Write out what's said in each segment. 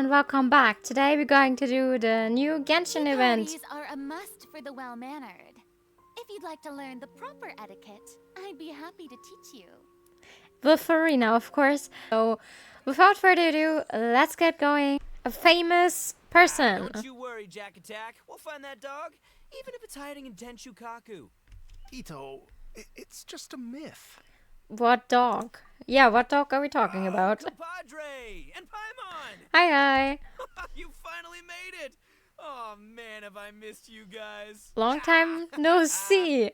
and welcome back. Today we're going to do the new Genshin event. Parties are a must for the well-mannered. If you'd like to learn the proper etiquette, I'd be happy to teach you. With Farina, of course. So, without further ado, let's get going. A famous person. Don't you worry, Jack Attack. We'll find that dog, even if it's hiding in Tenshukaku. Itto, it's just a myth. What dog? Yeah, what dog are we talking about? Compadre and Paimon! Hi. You finally made it! Oh man, have I missed you guys. Long time no see.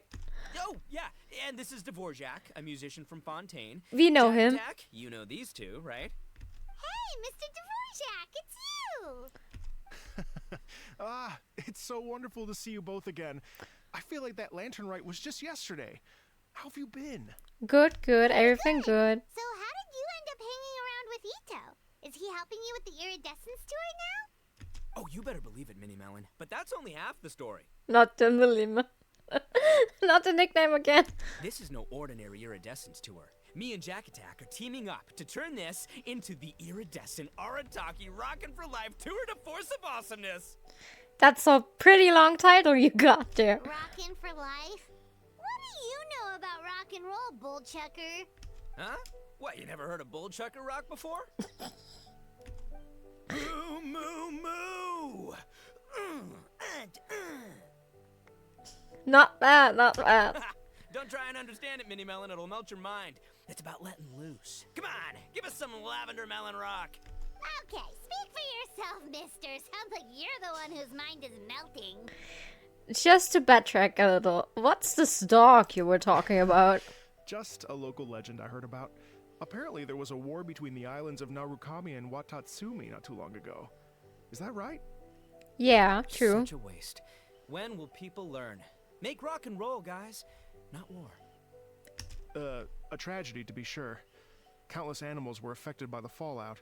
Oh, yeah, and this is Dvorak, a musician from Fontaine. We know Jack him. Attack, you know these two, right? Hey, Mr. Dvorak, it's you! It's so wonderful to see you both again. I feel like that lantern rite was just yesterday. How have you been? Good, everything good. So how did you end up hanging around with Itto? Is he helping you with the iridescence tour now? Oh, you better believe it, Minnie Melon. But that's only half the story. Not the Milim. Not the nickname again. This is no ordinary iridescence tour. Me and Jack Attack are teaming up to turn this into the iridescent Arataki Rockin' for Life Tour de Force of Awesomeness. That's a pretty long title you got there. Rockin' for life? What do you know about rock and roll, bull chucker? Huh? What, you never heard a bull chucker rock before? Moo, moo, moo! Not bad. Don't try and understand it, Minnie Melon. It'll melt your mind. It's about letting loose. Come on, give us some lavender melon rock. Okay, speak for yourself, mister. Sounds like you're the one whose mind is melting. Just to backtrack a little, what's this dog you were talking about? Just a local legend I heard about. Apparently there was a war between the islands of Narukami and Watatsumi not too long ago. Is that right? Yeah, true. Such a waste. When will people learn? Make rock and roll, guys, not war. A tragedy to be sure. Countless animals were affected by the fallout.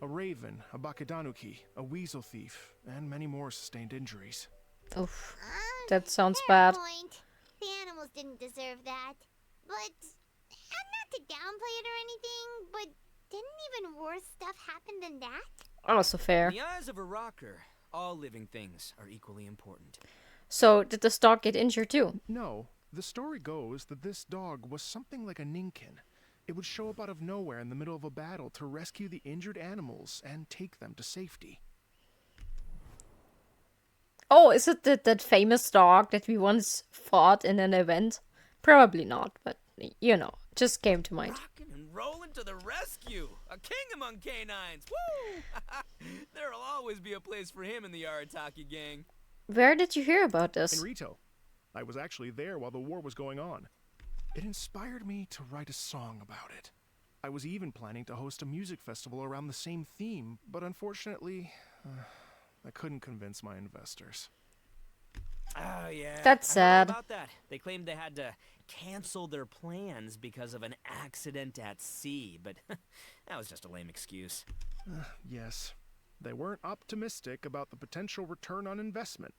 A raven, a bakedanuki, a weasel thief, and many more sustained injuries. Oof, that sounds Fair bad. point. The animals didn't deserve that. But, and not to downplay it or anything, but didn't even worse stuff happen than that? Also fair. In the eyes of a rocker, all living things are equally important. So, did this dog get injured too? No, the story goes that this dog was something like a ninkin. It would show up out of nowhere in the middle of a battle to rescue the injured animals and take them to safety. Oh, is it that famous dog that we once fought in an event? Probably not, but, you know, just came to mind. Rockin' and rollin' to the rescue! A king among canines! Woo! There'll always be a place for him in the Arataki gang. Where did you hear about In this? Rito. I was actually there while the war was going on. It inspired me to write a song about it. I was even planning to host a music festival around the same theme, but unfortunately, I couldn't convince my investors. Oh, yeah. That's I heard all sad. about that. They claimed they had to cancel their plans because of an accident at sea, but that was just a lame excuse. Yes, they weren't optimistic about the potential return on investment.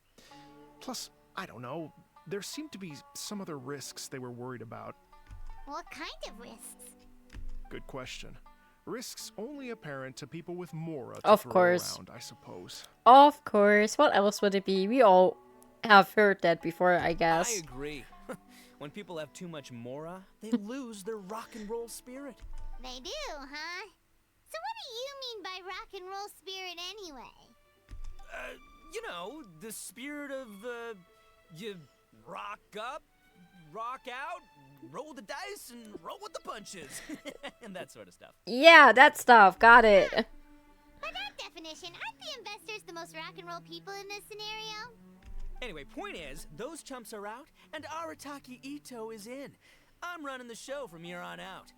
Plus, I don't know, there seemed to be some other risks they were worried about. What kind of risks? Good question. Risks only apparent to people with Mora to Of throw course. around, I suppose. Of course. What else would it be? We all have heard that before, I guess. I agree. When people have too much mora, they lose their rock and roll spirit. They do, huh? So what do you mean by rock and roll spirit anyway? You know, the spirit of, you rock up, rock out, roll the dice, and roll with the punches. And that sort of stuff. Yeah, that stuff. Got it. By that definition, aren't the investors the most rock and roll people in this scenario? Anyway, point is, those chumps are out, and Arataki Itto is in. I'm running the show from here on out.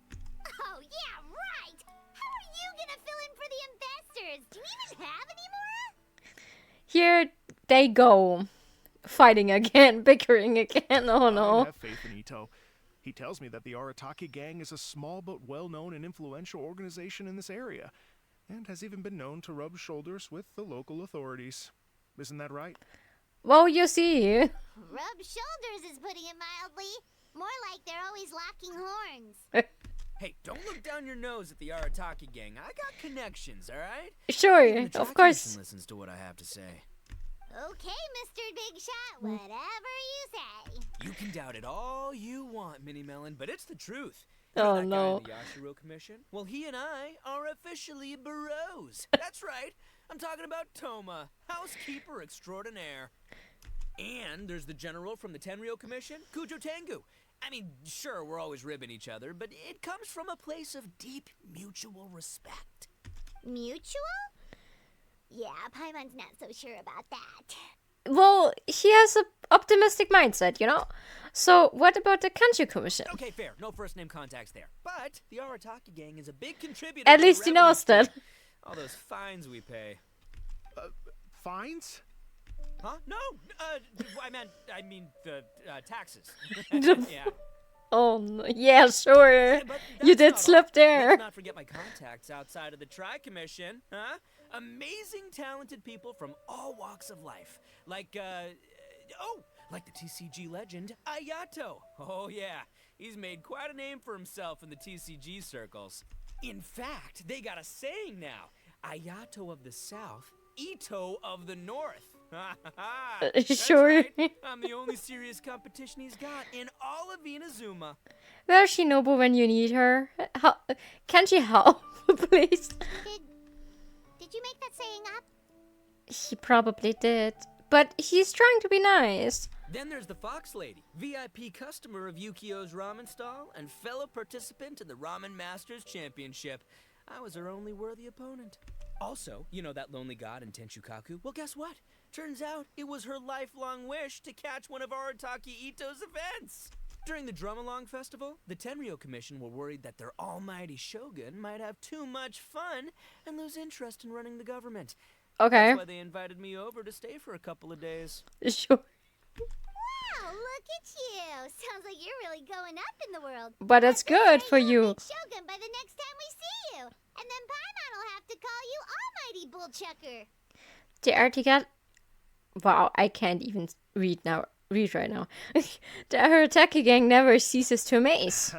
Oh, yeah, right! How are you gonna fill in for the investors? Do you even have any more? Here they go. Fighting again, bickering again. Oh I no. have faith in Itto. He tells me that the Arataki gang is a small but well-known and influential organization in this area, and has even been known to rub shoulders with the local authorities. Isn't that right? Well, you see. Rub shoulders is putting it mildly. More like they're always locking horns. Hey, don't look down your nose at the Arataki gang. I got connections, all right? Sure, Even the of track course. commission listens to what I have to say. Okay, Mr. Big Shot, whatever you say. You can doubt it all you want, Mini Melon, but it's the truth. Oh, That guy no. in the Yashiro Commission? Well, he and I are officially bros. That's right. I'm talking about Toma, housekeeper extraordinaire. And there's the general from the Tenryo Commission, Kujo Tengu. I mean, sure, we're always ribbing each other, but it comes from a place of deep mutual respect. Mutual? Yeah, Paimon's not so sure about that. Well, he has an optimistic mindset, you know? So, what about the Kanji Commission? Okay, fair. No first-name contacts there. But the Arataki gang is a big contributor At to the least he revenue knows that. stream. All those fines we pay. Fines? Huh? No, I mean the taxes. Yeah. Oh, no. Yeah, sure. But You that's did not slip all. there. Let's not forget my contacts outside of the Tri-Commission, huh? Amazing, talented people from all walks of life. Like the TCG legend, Ayato. Oh yeah, he's made quite a name for himself in the TCG circles. In fact, they got a saying now. Ayato of the South, Itto of the North. That's Sure. right. I'm the only serious competition he's got in all of INAZUMA. Where's Shinobu when you need her? Can she help, please? Did you make that saying up? He probably did. But he's trying to be nice. Then there's the Fox Lady, VIP customer of Yukio's ramen stall and fellow participant in the Ramen Masters Championship. I was her only worthy opponent. Also, you know that lonely god in Tenshukaku? Well, guess what? Turns out it was her lifelong wish to catch one of Arataki Itto's events. During the Drum-Along Festival, the Tenryo Commission were worried that their almighty shogun might have too much fun and lose interest in running the government. Okay. That's why they invited me over to stay for a couple of days. Sure. Wow, look at you. Sounds like you're really going up in the world. But it's At this good rate, for you'll you. meet Shogun by the next time we see you. And then Paimon will have to call you Almighty Bullchucker. The Articat. Wow, I can't even read right now. The Arataki gang never ceases to amaze.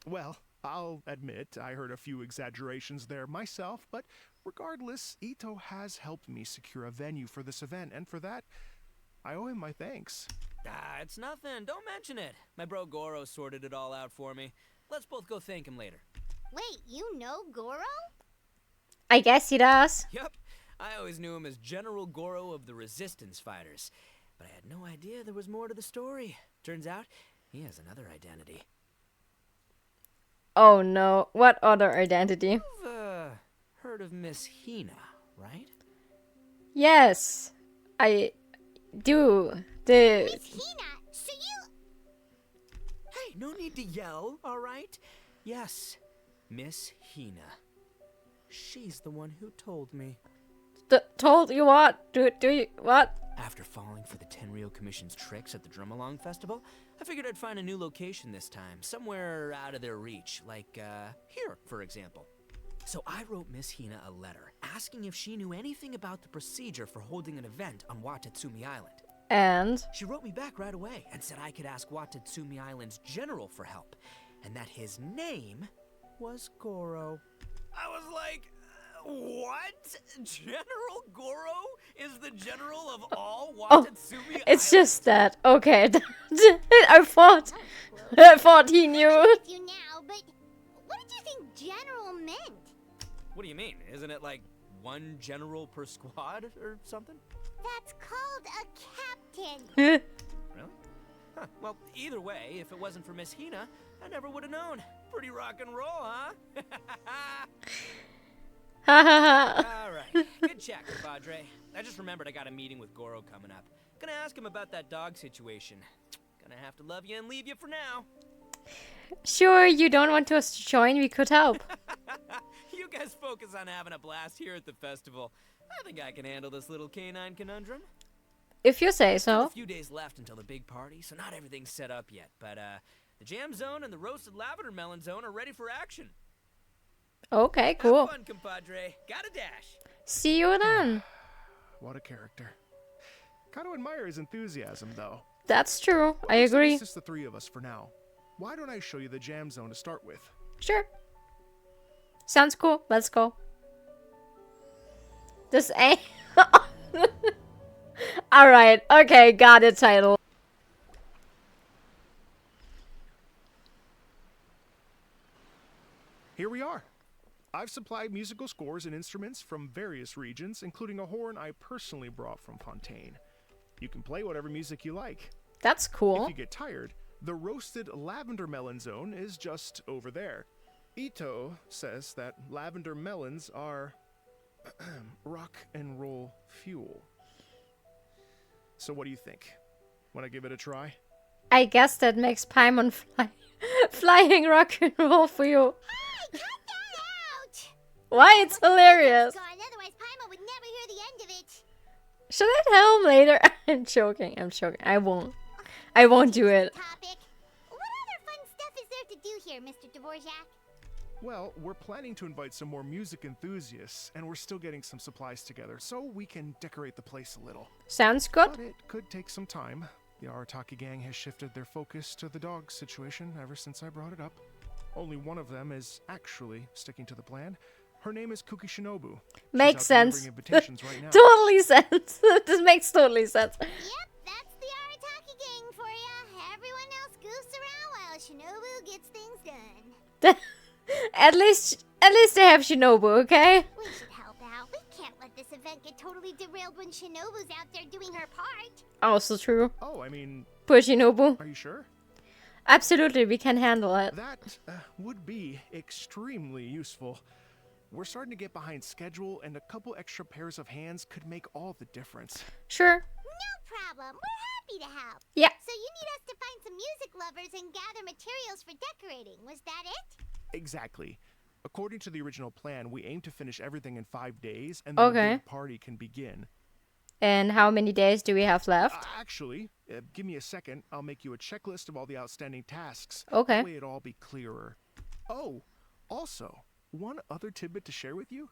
Well, I'll admit I heard a few exaggerations there myself, but regardless, Itto has helped me secure a venue for this event, and for that, I owe him my thanks. Ah, it's nothing. Don't mention it. My bro Goro sorted it all out for me. Let's both go thank him later. Wait, you know Goro? I guess he does. Yep. I always knew him as General Goro of the Resistance Fighters. But I had no idea there was more to the story. Turns out, he has another identity. Oh no, what other identity? You've, heard of Miss Hina, right? Yes, I do. The Miss Hina, so you... Hey, no need to yell, all right? Yes, Miss Hina. She's the one who told me. told you what? Do you what? After falling for the Tenryo Commission's tricks at the Drum-Along Festival, I figured I'd find a new location this time, somewhere out of their reach, like, here, for example. So I wrote Miss Hina a letter, asking if she knew anything about the procedure for holding an event on Watatsumi Island. And She wrote me back right away and said I could ask Watatsumi Island's general for help, and that his name was Goro. I was like, what? General Goro is the general of all Watatsumi it's Island? just that. Okay, I thought he knew. With you now, but what did you think general meant? What do you mean? Isn't it like one general per squad or something? That's called a captain. Really? Huh. Well, either way, if it wasn't for Miss Hina, I never would have known. Pretty rock and roll, huh? Ha ha ha. All right. Good chat, compadre. I just remembered I got a meeting with Goro coming up. Gonna ask him about that dog situation. Gonna have to love you and leave you for now. Sure, you don't want us to join? We could help. You guys focus on having a blast here at the festival. I think I can handle this little canine conundrum. If you say Still a so. few days left until the big party, so not everything's set up yet. But the jam zone and the roasted lavender melon zone are ready for action. Okay, cool. Have fun, compadre. Gotta dash. See you then. What a character. Kind of admire his enthusiasm, though. That's true. I Looks like agree. It's just the three of us for now. Why don't I show you the jam zone to start with? Sure. Sounds cool. Let's go. This ain't... Alright, okay, got it, title. Here we are. I've supplied musical scores and instruments from various regions, including a horn I personally brought from Fontaine. You can play whatever music you like. That's If cool. you get tired, the roasted lavender melon zone is just over there. Itto says that lavender melons are rock and roll fuel. So what do you think? Want to give it a try? I guess that makes Paimon fly. Flying rock and roll for you. Hey, cut that out! Why? It's hilarious. Gone, otherwise Paimon would never hear the end of it. Should I tell him later? I'm joking. I'm joking. I won't. I won't do it. Topic. What other fun stuff is there to do here, Mr. Dvorak? Well, we're planning to invite some more music enthusiasts, and we're still getting some supplies together, so we can decorate the place a little. Sounds good. But it could take some time. The Arataki gang has shifted their focus to the dog situation ever since I brought it up. Only one of them is actually sticking to the plan. Her name is Kuki Shinobu. Makes She's out sense. delivering invitations right now. Totally sense. This makes totally sense. Yep, that's the Arataki gang for ya. Everyone else goofs around while Shinobu gets things done. At least they have Shinobu, okay? We should help out. We can't let this event get totally derailed when Shinobu's out there doing her part. Also true. Oh, I mean, Poor Shinobu. are you sure? Absolutely, we can handle it. That would be extremely useful. We're starting to get behind schedule, and a couple extra pairs of hands could make all the difference. Sure. No problem. We're happy to help. Yeah. So you need us to find some music lovers and gather materials for decorating. Was that it? Exactly. According to the original plan, we aim to finish everything in 5 days, and then Okay. the big party can begin. And how many days do we have left? Actually, give me a second. I'll make you a checklist of all the outstanding tasks. Okay. That way it'll all be clearer. Oh, also, one other tidbit to share with you.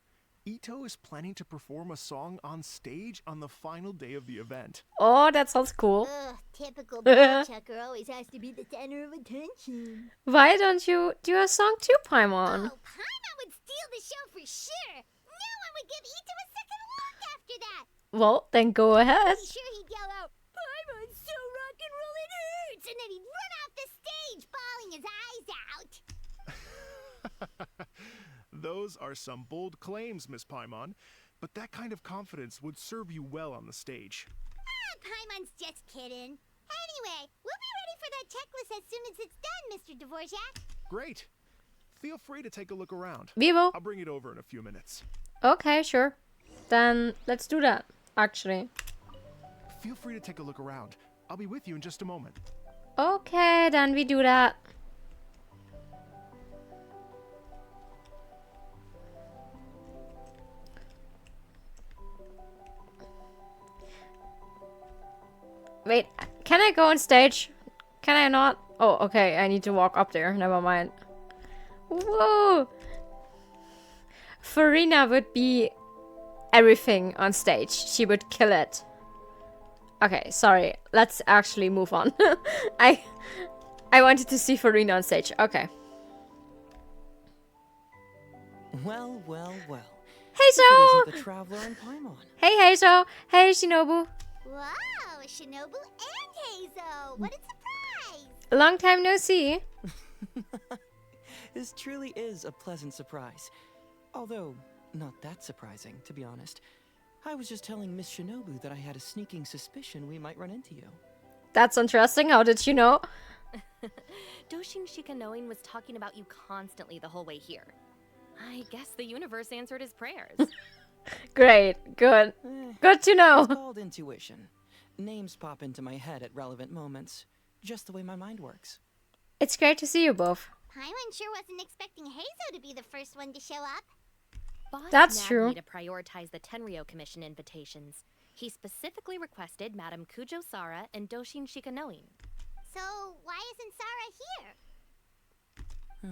Itto is planning to perform a song on stage on the final day of the event. Oh, that sounds cool. Ugh, typical ball-chucker always has to be the center of attention. Why don't you do a song too, Paimon? Oh, Paimon would steal the show for sure. No one would give Itto a second look after that. Well, then go ahead. I'm sure he'd yell out, Paimon's so rock and roll it hurts, and then he'd run off the stage, bawling his eyes out. Those are some bold claims, Miss Paimon, but that kind of confidence would serve you well on the stage. Ah, Paimon's just kidding. Anyway, we'll be ready for that checklist as soon as it's done, Mr. Dvorak. Great. Feel free to take a look around. We will. I'll bring it over in a few minutes. Okay, sure. Then let's do that, actually. Feel free to take a look around. I'll be with you in just a moment. Okay, then we do that. Wait, can I go on stage? Can I not? Oh, okay, I need to walk up there. Never mind. Whoa! Farina would be everything on stage. She would kill it. Okay, sorry. Let's actually move on. I wanted to see Farina on stage. Okay. Well, well, well. Hazel! It isn't the Traveler and Paimon. Hey, Hazel. Hey, Shinobu. Wow, Shinobu and Heizo. What a surprise! Long time no see. This truly is a pleasant surprise. Although, not that surprising, to be honest. I was just telling Miss Shinobu that I had a sneaking suspicion we might run into you. That's interesting. How did you know? Doshin Shikanoin was talking about you constantly the whole way here. I guess the universe answered his prayers. Great. Good. Good to It's know. called intuition. Names pop into my head at relevant moments, just the way my mind works. It's great to see you both. Paimon sure wasn't expecting Heizo to be the first one to show up. Boss That's nagged true. me to prioritize the Tenryo Commission invitations. He specifically requested Madame Kujo Sara and Doshin Shikanoin. So why isn't Sara here?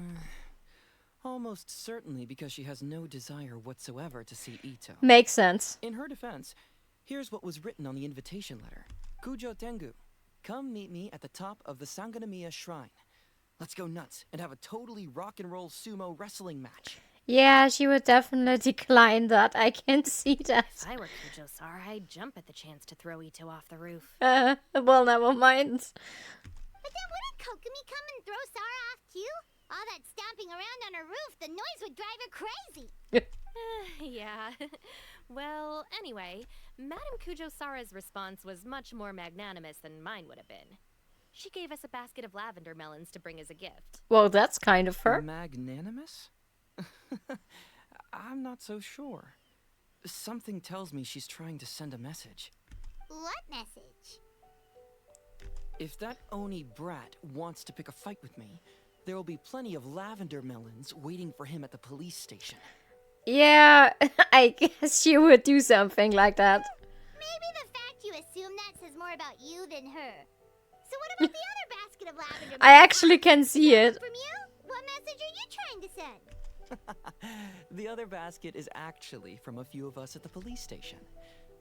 Almost certainly because she has no desire whatsoever to see Itto. Makes sense. In her defense, here's what was written on the invitation letter. Kujo Tengu, come meet me at the top of the Sanganamiya Shrine. Let's go nuts and have a totally rock and roll sumo wrestling match. Yeah, she would definitely decline that. I can see that. If I were Kujo-Sara, I'd jump at the chance to throw Itto off the roof. Well, never mind. But then wouldn't Kokomi come and throw Sara off too? All that stomping around on her roof, the noise would drive her crazy. Yeah. Well, anyway, Madame Kujo-Sara's response was much more magnanimous than mine would have been. She gave us a basket of lavender melons to bring as a gift. Well, that's kind of her. Magnanimous? I'm not so sure. Something tells me she's trying to send a message. What message? If that Oni brat wants to pick a fight with me, there will be plenty of lavender melons waiting for him at the police station. Yeah, I guess she would do something like that. Maybe the fact you assume that says more about you than her. So what about the other basket of lavender? I actually can see it. From you? What message are you trying to send? The other basket is actually from a few of us at the police station.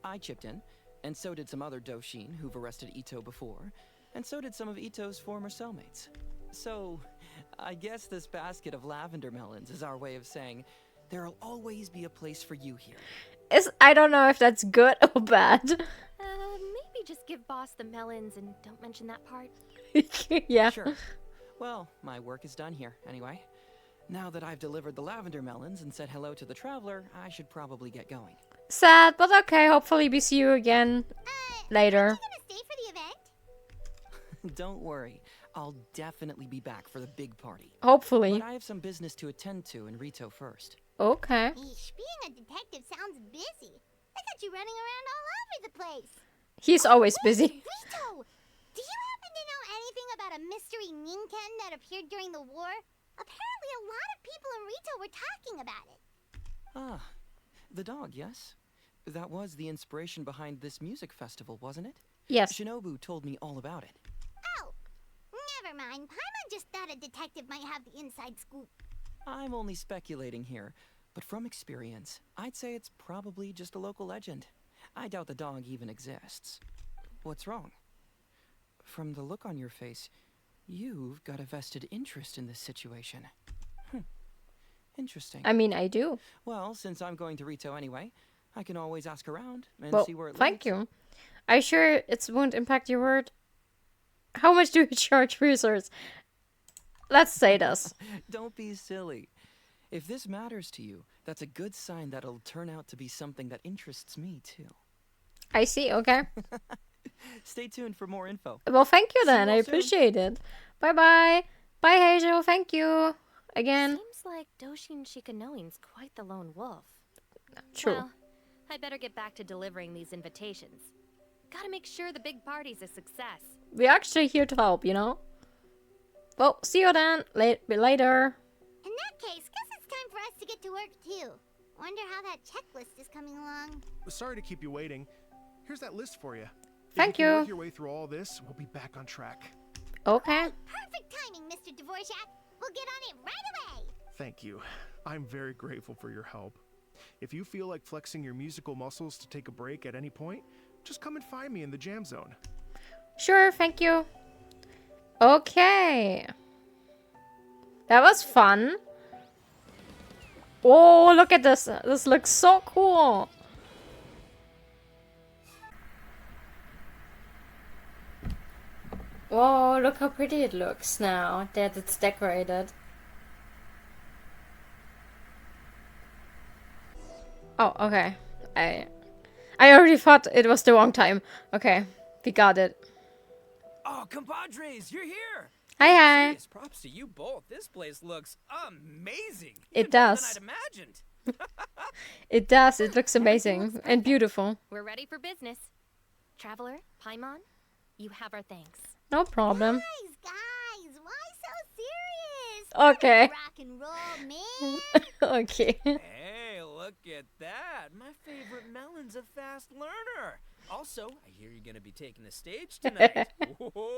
I chipped in, and so did some other Doshin who've arrested Itto before, and so did some of Itto's former cellmates. So, I guess this basket of lavender melons is our way of saying, there'll always be a place for you here. I don't know if that's good or bad. Maybe just give Boss the melons and don't mention that part. Yeah. Sure. Well, my work is done here, anyway. Now that I've delivered the lavender melons and said hello to the traveler, I should probably get going. Sad, but okay. Hopefully we see you again later. Are you gonna stay for the event? Don't worry, I'll definitely be back for the big party. Hopefully. But I have some business to attend to in Rito first. Okay. Eesh, being a detective sounds busy. I got you running around all over the place. He's always busy. Rito, do you happen to know anything about a mystery Ninken that appeared during the war? Apparently a lot of people in Rito were talking about it. Ah, the dog, yes? That was the inspiration behind this music festival, wasn't it? Yes. Shinobu told me all about it. Oh, never mind. Paimon just thought a detective might have the inside scoop. I'm only speculating here, but from experience, I'd say it's probably just a local legend. I doubt the dog even exists. What's wrong? From the look on your face, you've got a vested interest in this situation. Interesting. I mean, I do. Well, since I'm going to Rito anyway, I can always ask around and Well, see where it thank leads. you. Are you sure it won't impact your word? How much do you charge for resource? Let's say this. Don't be silly. If this matters to you, that's a good sign that it'll turn out to be something that interests me too. I see, okay. Stay tuned for more info. Well, thank you then. you I all soon. appreciate it. Bye-bye. Bye, Hazel. Thank you. Again. Seems like Doshin Shikanoin's quite the lone wolf. True. Well, I'd better get back to delivering these invitations. Gotta make sure the big party's a success. We're actually here to help, you know? Well, see you then. Later. In that case, guess it's time for us to get to work too. Wonder how that checklist is coming along. Sorry to keep you waiting. Here's that list for you. Thank If you can you. work your way through all this, we'll be back on track. Okay. Perfect timing, Mr. Dvorak. We'll get on it right away. Thank you. I'm very grateful for your help. If you feel like flexing your musical muscles to take a break at any point, just come and find me in the jam zone. Sure, thank you. Okay. That was fun. Oh, look at this. This looks so cool. Oh, look how pretty it looks now that it's decorated. Oh, okay. I already thought it was the wrong time. Okay, we got it. Oh, compadres, you're here! Hi, hi. Serious props to you both. This place looks amazing. It Even better does. than I'd imagined. It does. It looks amazing and beautiful. We're ready for business. Traveler, Paimon, you have our thanks. No problem. Guys, why so serious? Okay. Rock and roll, man. Okay. Hey, look at that. My favorite melon's a fast learner. Also, I hear you're gonna be taking the stage tonight. Whoa.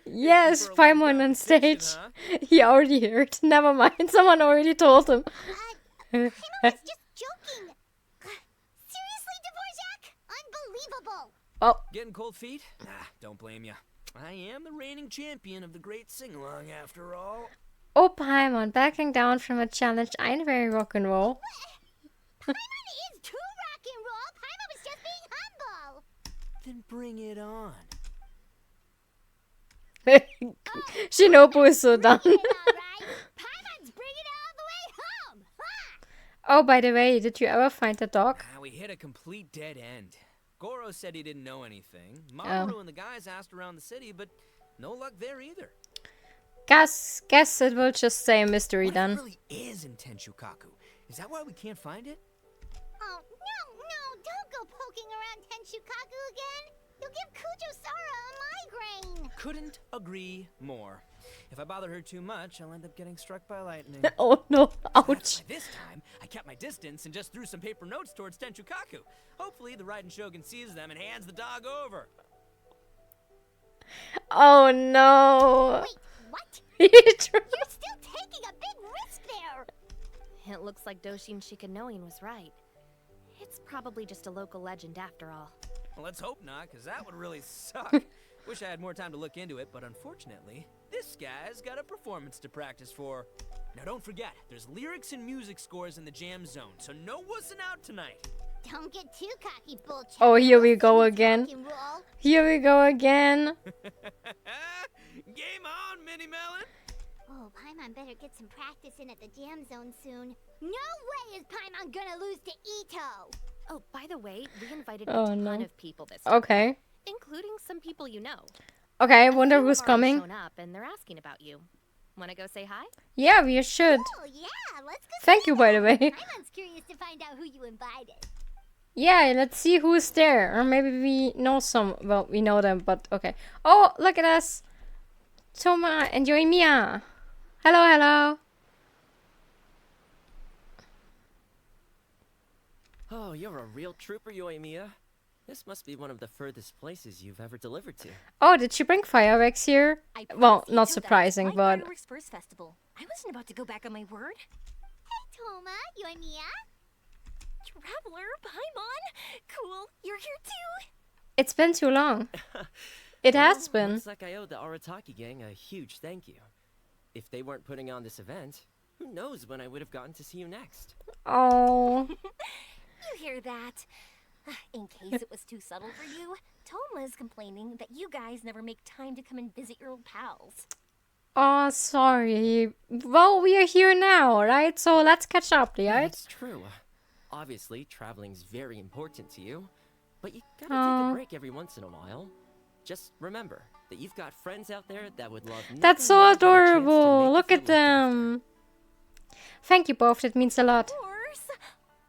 Yes, For a little Paimon on competition, stage. huh? He already heard. Never mind. Someone already told him. Paimon was just joking. Seriously, Dvorak? Unbelievable. Oh, Getting cold feet? Don't blame you. I am the reigning champion of the great sing-along after all. Oh, Paimon, backing down from a challenge ain't very rock and roll. Paimon is too rock and roll. Paimon was just being humble. Then bring it on. Shinobu is so done. Bring it all right. Paimon's bringing it all the way home. Ha! Oh, by the way, did you ever find the dog? We hit a complete dead end. Goro said he didn't know anything. Oh. Mamoru and the guys asked around the city, but no luck there either. Guess it will just stay a mystery What then. if it really is in Tenshukaku? Is that why we can't find it? Oh, no, don't go poking around Tenshukaku again. You'll give Kujo-Sara a migraine. Couldn't agree more. If I bother her too much, I'll end up getting struck by lightning. Oh no, ouch. That's why this time, I kept my distance and just threw some paper notes towards Tenshukaku. Hopefully, the Raiden Shogun sees them and hands the dog over. Oh no. Wait, what? He You're still taking a big risk there. It looks like Doshin Shikanoin was right. It's probably just a local legend after all. Well, let's hope not, because that would really suck. Wish I had more time to look into it, but unfortunately, this guy's got a performance to practice for. Now don't forget, there's lyrics and music scores in the jam zone, so no wussing out tonight. Don't get too cocky, bullshit. Oh, here we go again. Rock and roll. Here we go again. Game on, Mini Melon! Oh, Paimon better get some practice in at the jam zone soon. No way is Paimon gonna lose to Itto. Oh, by the way, we invited Oh, a ton no. of people this time, Okay. including some people you know. Okay, I A wonder few who's have already coming. shown up and they're asking about you. Wanna go say hi? Yeah, we should. Oh, yeah, let's go. Thank see you, by them. the way. Paimon's curious to find out who you invited. Yeah, let's see who's there. Or maybe we know some. Well, we know them, but okay. Oh, look at us. Toma and Yoimiya. Hello, hello. Oh, you're a real trooper, Yoimiya. This must be one of the furthest places you've ever delivered to. Oh, did she bring fireworks here? I Well, promised not Itto that surprising, my but... fireworks first festival. I wasn't about to go back on my word. Hey, Toma, Yoimiya. Traveler, Paimon, cool. You're here too. It's been too long. It has Well, been. Looks like I owe the Arataki gang a huge thank you. If they weren't putting on this event, who knows when I would have gotten to see you next. Oh. You hear that? In case it was too subtle for you, Toma's complaining that you guys never make time to come and visit your old pals. Oh, sorry. Well, we are here now, right? So let's catch up, right? That's true. Obviously, traveling's very important to you, but you gotta Aw. take a break every once in a while. Just remember that you've got friends out there that would love That's nothing so more than a chance to adorable. make you Look feel at looked after. them. Thank you both. That means a lot. Of course.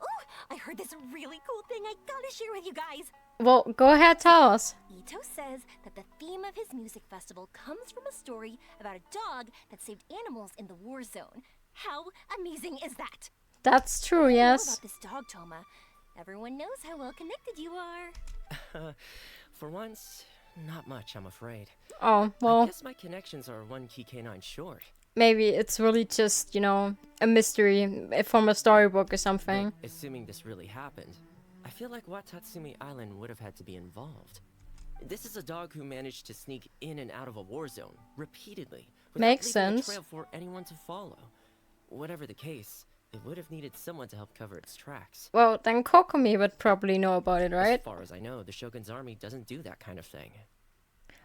Oh, I heard this really cool thing I gotta share with you guys. Well, go ahead, tell us. Itto says that the theme of his music festival comes from a story about a dog that saved animals in the war zone. How amazing is that? That's true, More yes. about this dog, Toma. Everyone knows how well connected you are. For once, not much, I'm afraid. Oh, I well, guess my connections are one key canine short. maybe it's really just, a mystery from a storybook or something. But assuming this really happened, I feel like Watatsumi Island would have had to be involved. This is a dog who managed to sneak in and out of a war zone repeatedly, without Makes leaving sense. a trail for anyone to follow. Whatever the case, it would have needed someone to help cover its tracks. Well, then Kokomi would probably know about it, As right? far as I know, the Shogun's army doesn't do that kind of thing.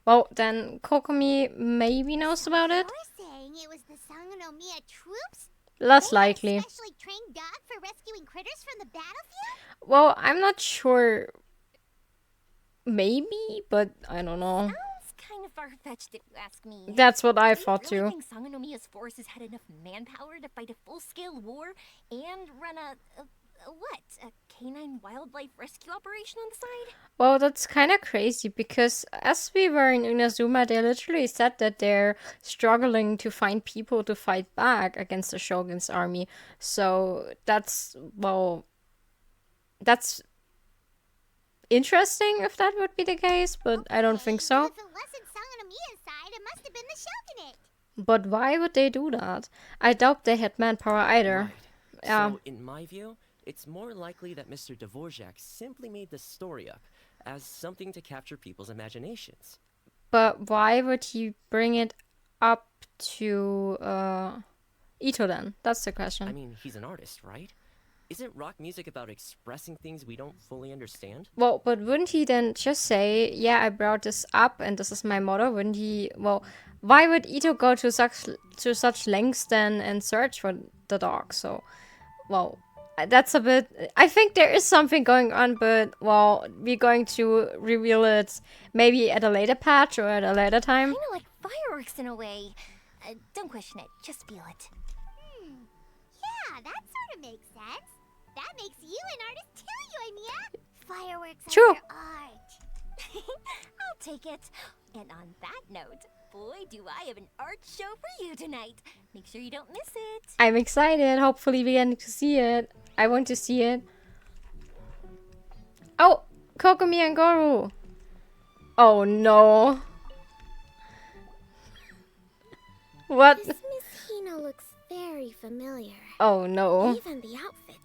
Well, then Kokomi maybe knows about it? You're saying it was the Sangonomiya troops? Less They had a likely. specially trained dog for rescuing critters from the battlefield? Well, I'm not sure. Maybe, but I don't know. Sounds kind of far-fetched if you ask me. That's what I Do you thought really too. think Sangonomiya's forces had enough manpower to fight a full-scale war and run a canine wildlife rescue operation on the side? Well, that's kind of crazy because as we were in Inazuma, they literally said that they're struggling to find people to fight back against the Shogun's army. So that's interesting if that would be the case, but I don't think Well, so. if it wasn't Sangonomiya's side, it must have been the Shogunate. But why would they do that? I doubt they had manpower either. Right. Yeah. So, in my view, it's more likely that Mr. Dvorak simply made this story up as something to capture people's imaginations. But why would he bring it up to Itto then? That's the question. I mean, he's an artist, right? Isn't rock music about expressing things we don't fully understand? Well, but wouldn't he then just say, yeah, I brought this up and this is my motto? Wouldn't he? Well, why would Itto go to such lengths then and search for the dog? So, well, that's a bit. I think there is something going on, but well, we're going to reveal it maybe at a later patch or at a later time. Kinda like fireworks in a way. Don't question it, just feel it. Yeah, that sort of makes sense. That makes you an artist too, Yoimiya. Fireworks are True. your art. I'll take it. And on that note, boy, do I have an art show for you tonight. Make sure you don't miss it. I'm excited. Hopefully, we get to see it. I want to see it. Oh, Kokomi and Goru. Oh no. What? This Miss Hina looks very familiar. Oh no. Even the outfits.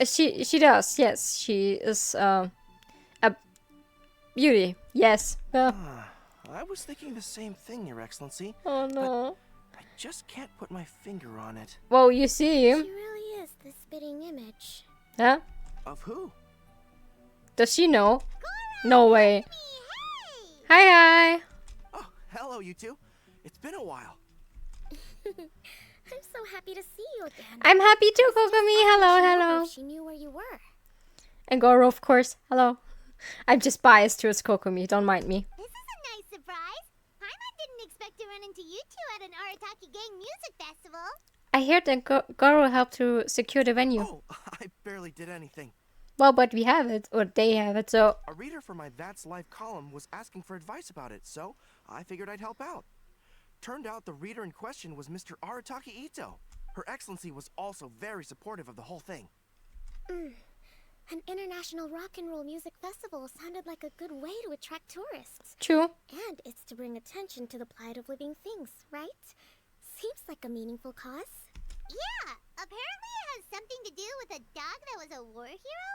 She does. Yes, she is a beauty. Yes. I was thinking the same thing, Your Excellency. Oh no. I just can't put my finger on it. Well, you see. She really is the spitting image. Huh? Of who? Does she know? No way. Hey! Hi, hi. Oh, hello, you two. It's been a while. I'm so happy to see you again. I'm happy too, Kokomi. Hello, hello. She knew where you were. And Goro, of course. Hello. I'm just biased towards Kokomi. Don't mind me. This is a nice surprise. Paimon didn't expect to run into you two at an Arataki Gang music festival. I heard that Goro helped to secure the venue. Oh, I barely did anything. Well, but we have it, or they have it, so... A reader for my That's Life column was asking for advice about it, so I figured I'd help out. Turned out the reader in question was Mr. Arataki Itto. Her Excellency was also very supportive of the whole thing. An international rock and roll music festival sounded like a good way to attract tourists. True. And it's to bring attention to the plight of living things, right? Seems like a meaningful cause. Yeah, apparently it has something to do with a dog that was a war hero?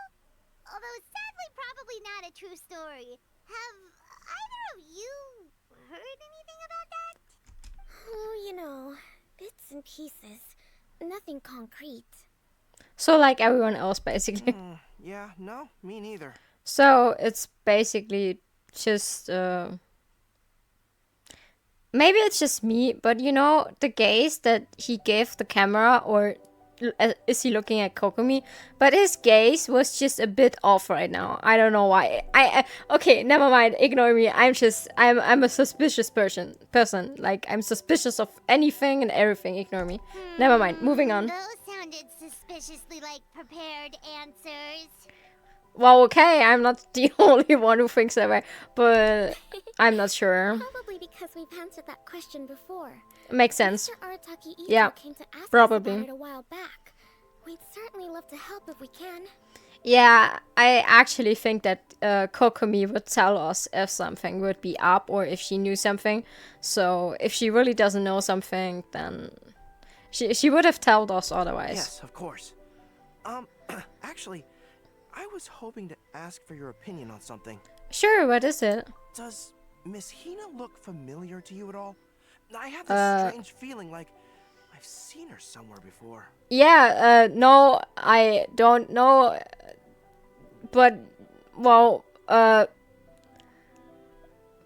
Although sadly probably not a true story. Have either of you heard anything about that? Oh, you know, bits and pieces. Nothing concrete. So like everyone else, basically. Yeah, no, me neither. So it's basically just... Maybe it's just me, but you know, the gaze that he gave the camera, or is he looking at Kokomi? But his gaze was just a bit off right now. I don't know why. Okay, never mind. Ignore me. I'm a suspicious person. Like, I'm suspicious of anything and everything. Ignore me. Never mind. Moving on. Those sounded suspiciously like prepared answers. Well, okay, I'm not the only one who thinks that way, but I'm not sure. Probably because we've answered that question before. Makes sense. Mr. Arataki Itto Yeah, came to ask probably. us about it a while back. We'd certainly love to help if we can. Yeah, I actually think that Kokomi would tell us if something would be up or if she knew something. So if she really doesn't know something, then she would have told us otherwise. Yes, of course. Actually, I was hoping to ask for your opinion on something. Sure, what is it? Does Miss Hina look familiar to you at all? I have this strange feeling like I've seen her somewhere before. Yeah, no, I don't know. But, well,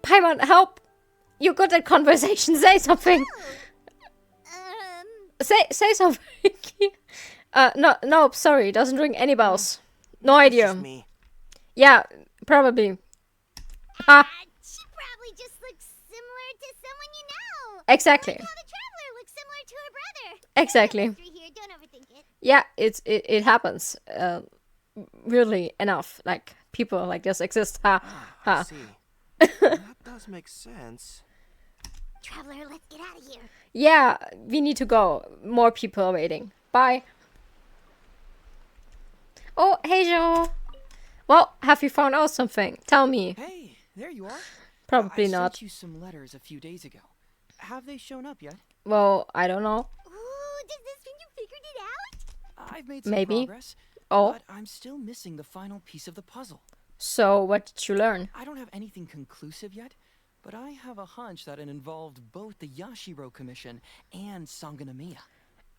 Paimon, help! You're good at conversation, say something! Say something! No, sorry, doesn't ring any bells. No idea. Just me. Yeah, probably. Ha! She probably just looks similar to someone you know. Exactly. Like how the traveler looks similar to her brother. Exactly. History here, don't overthink it. Yeah, it happens. Weirdly enough, like people like this exist. Ha I ha. see. That does make sense. Traveler, let's get out of here. Yeah, we need to go. More people are waiting. Bye. Oh, hey Joe. Well, have you found out something? Tell me. Hey, there you are. Probably I not. sent you some letters a few days ago. Have they shown up yet? Well, I don't know. Ooh, does this mean you figured it out? I've made some Maybe. progress. Oh. But I'm still missing the final piece of the puzzle. So, what did you learn? I don't have anything conclusive yet, but I have a hunch that it involved both the Yashiro Commission and Sangonomiya.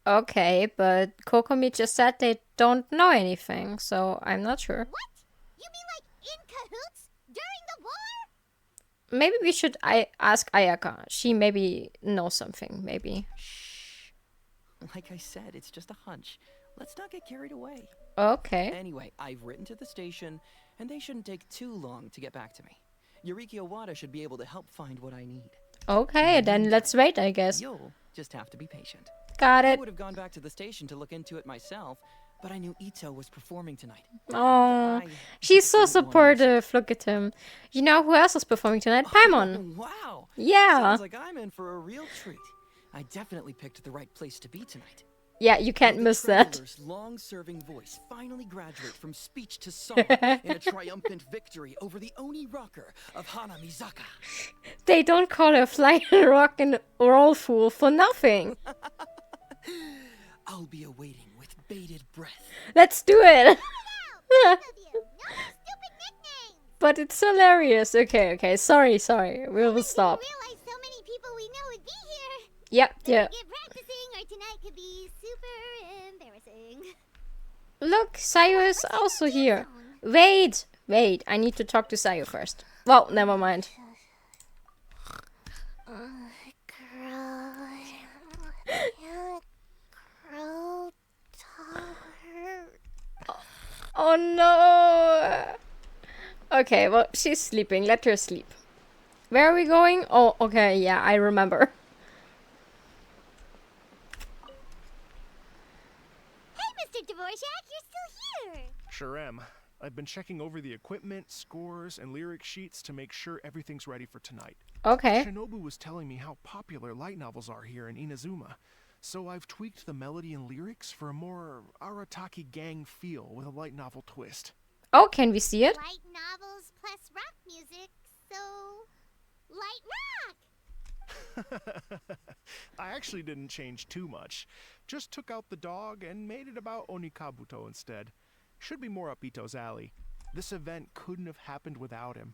Okay, but Kokomi just said they don't know anything, so I'm not sure. What? You mean like in cahoots during the war? Maybe we should ask Ayaka. She maybe knows something, maybe. Shh. Like I said, it's just a hunch. Let's not get carried away. Okay. Anyway, I've written to the station, and they shouldn't take too long to get back to me. Yuriki Owada should be able to help find what I need. Okay, then let's wait, I guess. You'll just have to be patient. Got I it. would have gone back to the station to look into it myself, but I knew Itto was performing tonight. Oh, I she's so didn't want to miss it. supportive. Look at him. You know who else is performing tonight? Paimon. Wow! Yeah. Sounds like I'm in for a real treat. I definitely picked the right place to be tonight. Yeah, you can't Will the miss that. traveler's long-serving voice finally graduate from speech to song in a triumphant victory over the Oni rocker of Hanamizaka. They don't call her flying rock and roll fool for nothing. I'll be awaiting with bated breath. Let's do it. Both of you, no stupid nicknames. But it's hilarious. Okay. Sorry. We will stop. Realize so many people we know would be here. Yep. Get practicing, or tonight could be super embarrassing. Look, Sayo is also here. Wait. I need to talk to Sayo first. Well, never mind. Girl, tower. Oh no. Okay, well, she's sleeping. Let her sleep. Where are we going? Oh, okay, yeah, I remember. Hey, Mr. Dvorak, you're still here. Sure am. I've been checking over the equipment, scores, and lyric sheets to make sure everything's ready for tonight. Okay. Shinobu was telling me how popular light novels are here in Inazuma, so I've tweaked the melody and lyrics for a more Arataki gang feel with a light novel twist. Oh, can we see it? Light novels plus rock music, so light rock. I actually didn't change too much. Just took out the dog and made it about Onikabuto instead. Should be more up Itto's alley. This event couldn't have happened without him.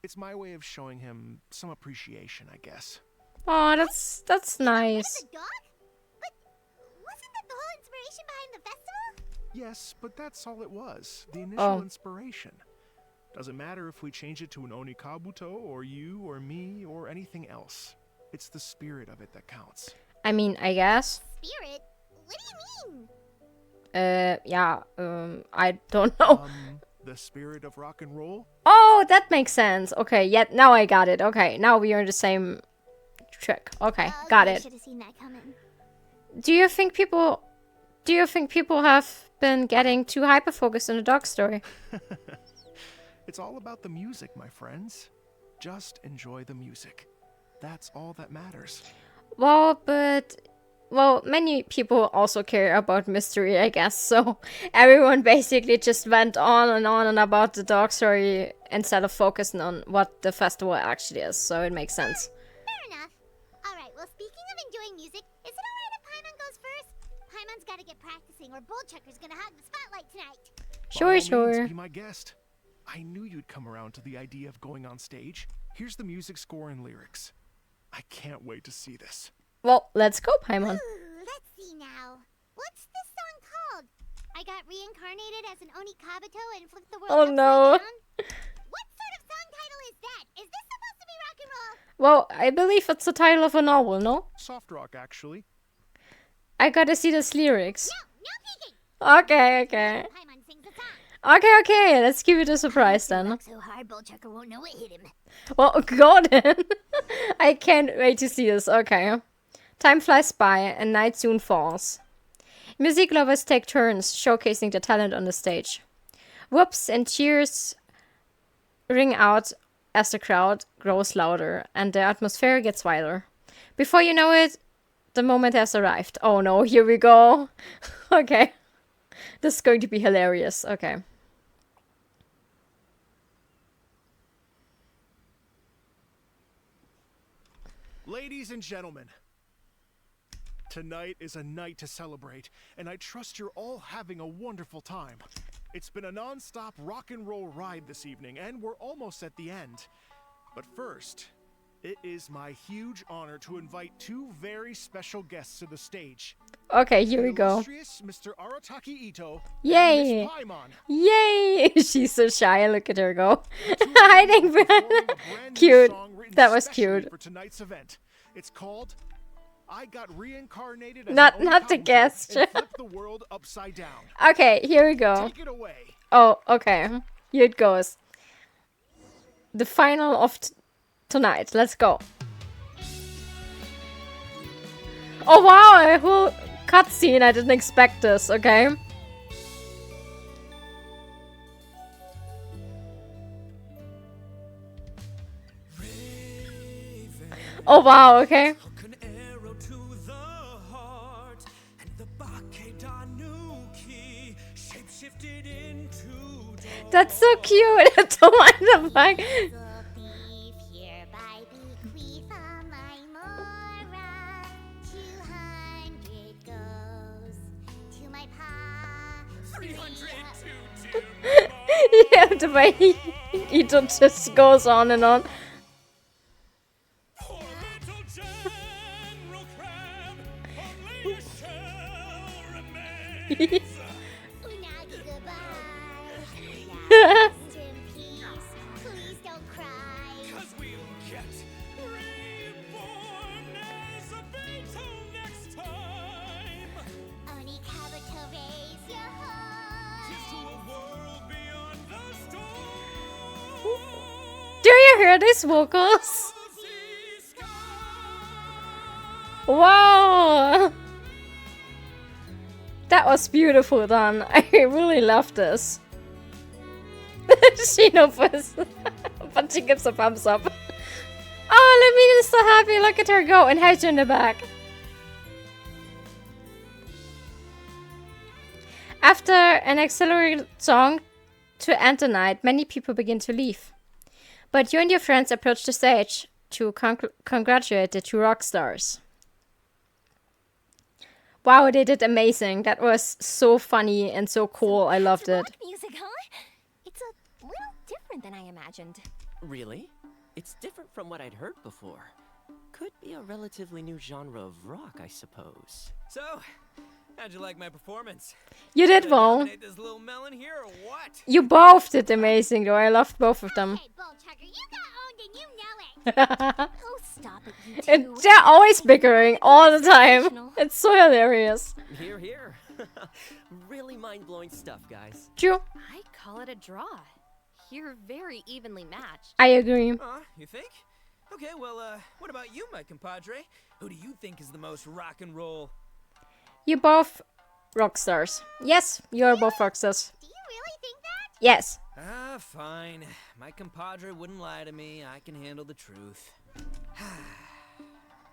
It's my way of showing him some appreciation, I guess. Oh, that's What is nice. a dog? But wasn't that the whole inspiration behind the festival? Yes, but that's all it was. The initial inspiration. Doesn't matter if we change it to an Onikabuto, or you, or me, or anything else. It's the spirit of it that counts. I mean, I guess. Spirit? What do you mean? Yeah, I don't know. The spirit of rock and roll? Oh, that makes sense. Okay, yeah, now I got it. Okay, now we are in the same trick. Okay, got it. Should have seen that coming. Do you think people have been getting too hyper-focused on the dog story? It's all about the music, my friends. Just enjoy the music. That's all that matters. Well, many people also care about mystery, I guess. So everyone basically just went on and about the dog story instead of focusing on what the festival actually is. So it makes sense. Fair enough. Alright, well, speaking of enjoying music, is it alright if Paimon goes first? Paimon's gotta get practicing, or Bullchucker's gonna hog the spotlight tonight. By all Sure. means, be my guest. I knew you'd come around to the idea of going on stage. Here's the music score and lyrics. I can't wait to see this. Well, let's go, Paimon. Ooh, let's see now. What's this song called? I got reincarnated as an Onikabuto and flipped the world Oh, upside no. down? What sort of song title is that? Is this supposed to be rock and roll? Well, I believe it's the title of a novel, no? Soft rock, actually. I gotta see those lyrics. No peeking! Okay. Paimon sings the song. Okay, let's give it a surprise then. Rock so hard, Bullchucker won't know it hit him. Well, God, I can't wait to see this. Okay. Time flies by and night soon falls. Music lovers take turns showcasing their talent on the stage. Whoops and cheers ring out as the crowd grows louder and the atmosphere gets wilder. Before you know it, the moment has arrived. Oh no, here we go. Okay. This is going to be hilarious. Okay. Ladies and gentlemen, tonight is a night to celebrate, and I trust you're all having a wonderful time. It's been a non-stop rock and roll ride this evening, and we're almost at the end. But first, It is my huge honor to invite two very special guests to the stage. Okay, here we The go. illustrious Mr. Arataki Itto Yay! and Miss Paimon. Yay! She's so shy. Look at her go. The two of them Hiding will be behind. performing a brand new Cute. song written That was specially cute. for tonight's event. It's called I Got Reincarnated as Not an the Onikabuto guest. and Flipped the World Upside Down. Okay, here we go. Take it away. Oh, okay. Here it goes. The final of tonight. Let's go. Oh wow, a whole cutscene. I didn't expect this. Okay. Oh wow. Okay. Hook an arrow to the heart, and the Bakedanuki shapeshifted into That's so cute. Don't mind the fact. The beef hereby bequeath on my mora. 200 goes to my pa. 300 Yeah, the way Itto just goes on and on. Poor little General Crab, only a shell remains. Unagi goodbye. Rest in peace. Please don't cry. 'Cause we'll get reborn as a Beetle next time. Oni Kabuto, raise your Here's to heart. a world beyond the storm. Do you hear these vocals? Sea sky. Wow! That was beautiful done. I really love this. She knows, but she gives a thumbs up. Oh, Lamine is so happy. Look at her go and has you in the back. After an accelerated song to end the night, many people begin to leave. But you and your friends approach the stage to congratulate the two rock stars. Wow, they did amazing. That was so funny and so cool. I loved it. Rock music, huh? It's a little different than I imagined. Really? It's different from what I'd heard before. Could be a relatively new genre of rock, I suppose. So, how'd you like my performance? You did Did I well. dominate this little melon here or what? You both did amazing though. I loved both of them. Hey, Bull Chugger, you got owned and you know it. Oh, stop it, you And two. they're always bickering all the time. Sensational. It's so hilarious. Here, here. Really mind-blowing stuff, guys. True. I call it a draw. You're very evenly matched. I agree. You think? Okay, well, what about you, my compadre? Who do you think is the most rock and roll? You both rock stars. Yes, you're both rock stars. Do you really think that? Yes. Ah, fine. My compadre wouldn't lie to me. I can handle the truth.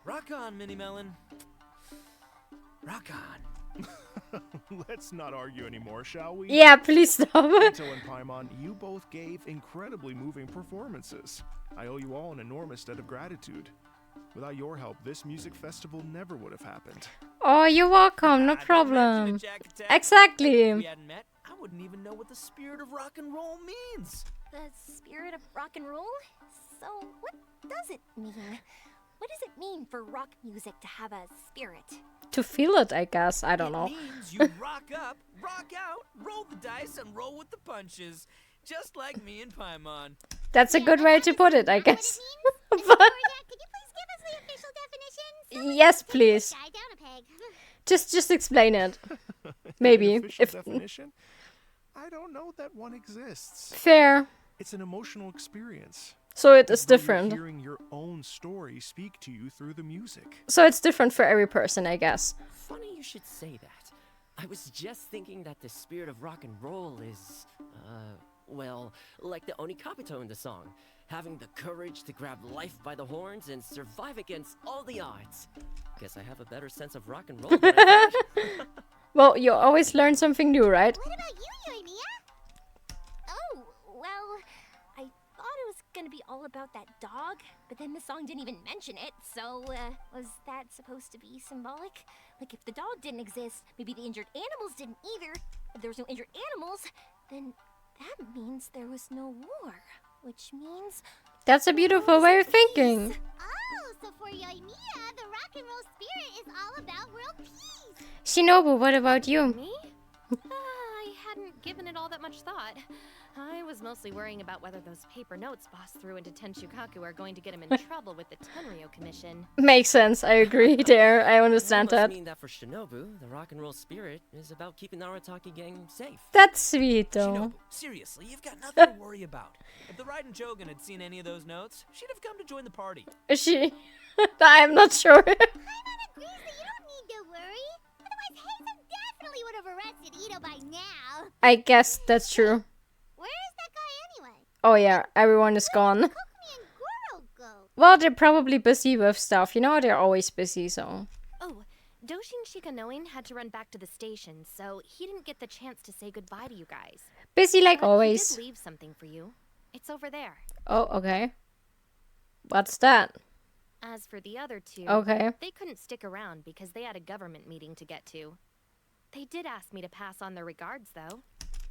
Rock on, Mini Melon. Rock on. Let's not argue anymore, shall we? Yeah, please stop. Itto and Paimon, you both gave incredibly moving performances. I owe you all an enormous debt of gratitude. Without your help, this music festival never would have happened. Oh, you're welcome. No Ah, don't mention problem. it, Jack Attack. If Exactly. we hadn't met, I wouldn't even know what the spirit of rock and roll means. The spirit of rock and roll? So, what does it mean? What does it mean for rock music to have a spirit? To feel it, I guess. I don't know. It means you rock up, rock out, roll the dice, and roll with the punches. Just like me and Paimon. That's a good way to put it, I guess. What it means? Jack, could you please give us the official definition? Someone Yes, take please. this guy down a peg. Just explain it. An Maybe. official If definition? I don't know that one exists. fair. It's an emotional experience. So it is It's where you're different. Hearing your own story speak to you through the music. So it's different for every person, I guess. Funny you should say that. I was just thinking that the spirit of rock and roll is, well, like the Onikabuto in the song. Having the courage to grab life by the horns and survive against all the odds. Guess I have a better sense of rock and roll than I thought. Well, you always learn something new, right? What about you, Yoimiya? Oh, well, I thought it was gonna be all about that dog, but then the song didn't even mention it, so, was that supposed to be symbolic? Like, if the dog didn't exist, maybe the injured animals didn't either. If there was no injured animals, then that means there was no war, which means... That's a beautiful way of thinking. Oh, So for Yoimiya, the rock and roll spirit is all about world peace. Shinobu, what about you? Me? I hadn't given it all that much thought. I was mostly worrying about whether those paper notes Boss threw into Tenchukaku are going to get him in trouble with the Tenryo Commission. Makes sense, I agree there. I understand That must that. mean that for Shinobu, the rock and roll spirit is about keeping the Arataki gang safe. That's sweet though. Shinobu, seriously, you've got nothing to worry about. If the Raiden Shogun had seen any of those notes, she'd have come to join the party. Is she? I'm not sure. Paimon agrees that you don't need to worry. Otherwise, Heizo definitely would have arrested Itto by now. I guess that's true. Where is that guy anyway? Oh yeah, everyone is gone. Kokomi and Goro go. Well, they're probably busy with stuff. You know, they're always busy, so. Oh, Doshin Shikanoin had to run back to the station, so he didn't get the chance to say goodbye to you guys. Busy like But always. He did leave something for you. It's over there. Oh, okay. What's that? As for the other two, Okay. they couldn't stick around because they had a government meeting to get to. They did ask me to pass on their regards, though.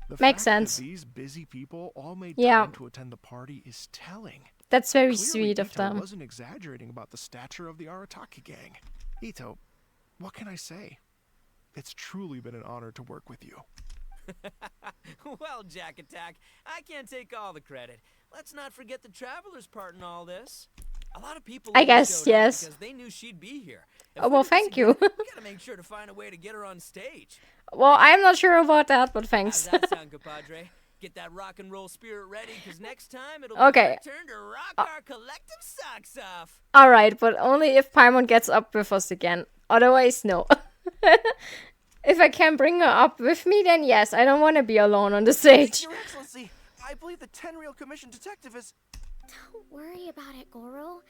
The Makes fact sense. That these busy people all made Yeah. time to attend the party is telling. That's very Clearly, sweet of Itto them. wasn't exaggerating about the stature of the Arataki gang. Itto, what can I say? It's truly been an honor to work with you. Well, Jack Attack, I can't take all the credit. Let's not forget the traveler's part in all this. A lot of people I only guess, showed up yes. because they knew she'd be here. If Oh, we well, do this thank you. again, we gotta make sure to find a way to get her on stage. Well, I'm not sure about that, but How's thanks. that sound, compadre? Get that rock and roll spirit ready, because next time it'll Okay. be our turn to rock our collective socks off. Alright, but only if Paimon gets up with us again. Otherwise, no. If I can bring her up with me, then yes. I don't want to be alone on the stage. Your Excellency, I believe the Tenryo Commission detective is... Don't worry about it, Goro.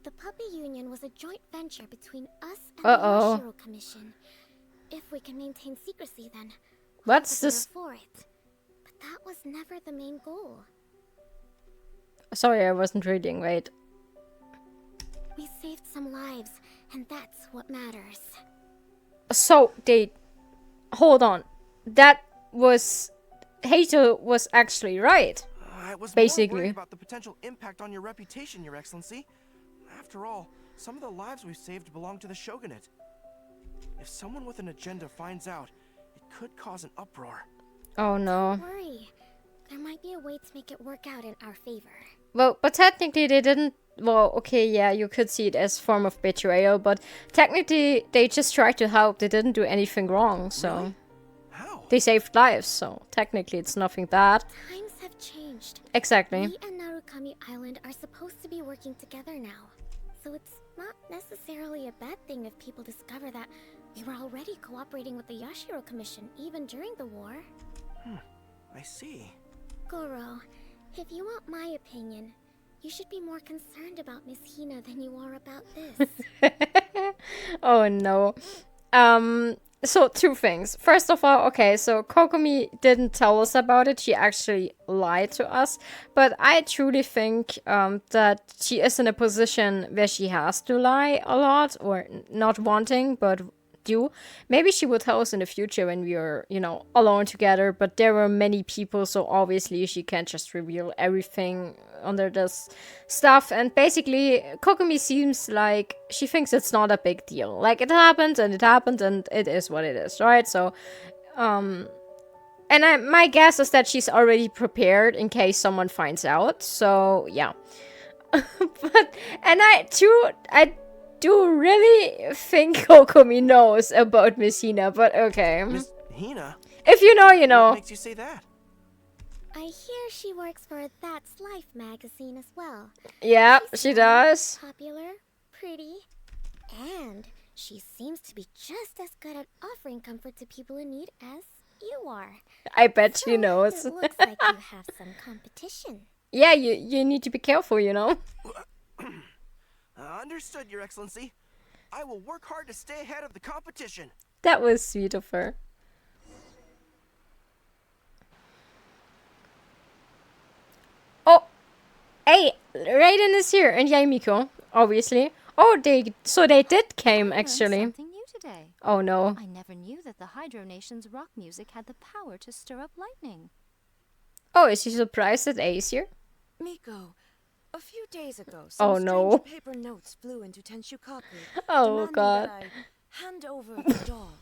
The puppy union was a joint venture between us and Uh-oh. the Yashiro Commission. If we can maintain secrecy, then What's we're this? for it. But that was never the main goal. Sorry, I wasn't reading. Wait. We saved some lives, and that's what matters. So, they... Hold on. That was... Hato was actually right. I was more Basically. worried about the potential impact on your reputation, Your Excellency. After all, some of the lives we've saved belong to the Shogunate. If someone with an agenda finds out, it could cause an uproar. Oh no. Don't worry. There might be a way to make it work out in our favor. Well, but technically they didn't... Well, okay, yeah, you could see it as form of betrayal, but technically they just tried to help. They didn't do anything wrong, so... Really? How? They saved lives, so technically it's nothing bad. Times have changed. Exactly. We and Narukami Island are supposed to be working together now. So it's not necessarily a bad thing if people discover that we were already cooperating with the Yashiro Commission even during the war. I see. Goro, if you want my opinion, you should be more concerned about Miss Hina than you are about this. Oh no. So two things. First of all, okay, so Kokomi didn't tell us about it. She actually lied to us. But I truly think that she is in a position where she has to lie a lot, or not wanting, but do. Maybe she will tell us in the future when we are, you know, alone together. But there were many people, so obviously she can't just reveal everything under this stuff. And basically, Kokomi seems like she thinks it's not a big deal. Like, it happened and it is what it is, right? So, and my guess is that she's already prepared in case someone finds out. So, yeah. I do really think Kokomi knows about Miss Hina, but okay. Miss Hina? If you know, you know. What makes you say that? I hear she works for That's Life magazine as well. Yeah, She's she smart, does. Popular, pretty, and she seems to be just as good at offering comfort to people in need as you are. I bet So she knows. It looks like you have some competition. Yeah, you need to be careful, you know. Understood, Your Excellency. I will work hard to stay ahead of the competition. That was sweet of her. Oh, hey, Raiden is here, and Yaimiko, obviously. Oh, they did came I learned actually. something new today. Oh no. I never knew that the Hydro Nation's rock music had the power to stir up lightning. Oh, is she surprised that A is here? Miko, A few days ago, Oh, some no. strange paper notes flew into Tenshukaku, Oh, demanding God. that I hand over the dog.